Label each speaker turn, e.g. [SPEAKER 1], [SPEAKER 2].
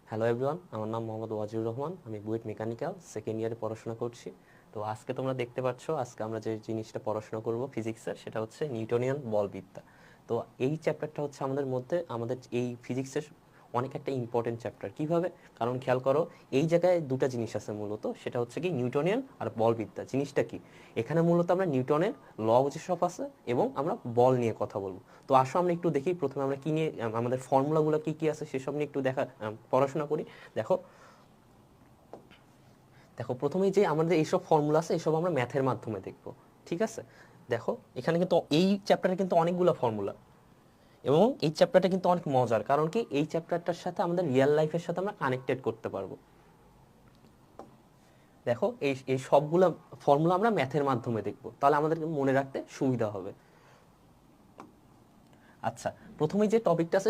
[SPEAKER 1] Hello everyone, আমার নাম মোহাম্মদ ওয়াজিউর রহমান। আমি বুয়েট মেকানিক্যাল সেকেন্ড ইয়ারে পড়াশোনা করছি। তো আজকে তোমরা দেখতে পাচ্ছ, আজকে আমরা যে জিনিসটা পড়াশোনা করব ফিজিক্সের, সেটা হচ্ছে নিউটনিয়ান বলবিদ্যা। তো এই চ্যাপ্টারটা হচ্ছে আমাদের এই ফিজিক্সের অনেক একটা ইম্পর্টেন্ট চ্যাপ্টার। কিভাবে? কারণ খেয়াল করো, এই জায়গায় দুটা জিনিস আছে মূলত, সেটা হচ্ছে কি নিউটনিয়ান আর বলবিদ্যা। জিনিসটা কি? এখানে মূলত আমরা নিউটনের ল যেসব আছে এবং আমরা বল নিয়ে কথা বলবো। তো আসো আমরা একটু দেখি প্রথমে আমরা কি নিয়ে আমাদের ফর্মুলাগুলো কি কি আছে সেসব নিয়ে একটু পড়াশোনা করি। দেখো দেখো প্রথমেই যে আমাদের এইসব ফর্মুলা আছে, এসব আমরা ম্যাথের মাধ্যমে দেখব। ঠিক আছে? দেখো এখানে কিন্তু এই চ্যাপ্টারে কিন্তু অনেকগুলো ফর্মুলা, এবং এই চ্যাপ্টারটা কিন্তু অনেক মজার। কারণ কি, এই চ্যাপ্টারটার সাথে আমাদের রিয়েল লাইফের সাথে আমরা কানেক্টেড করতে পারবো। দেখো এই এই সবগুলো ফর্মুলা আমরা ম্যাথের মাধ্যমে দেখব, তাহলে আমাদের মনে রাখতে সুবিধা হবে। আচ্ছা, প্রথমেই যে টপিকটা আছে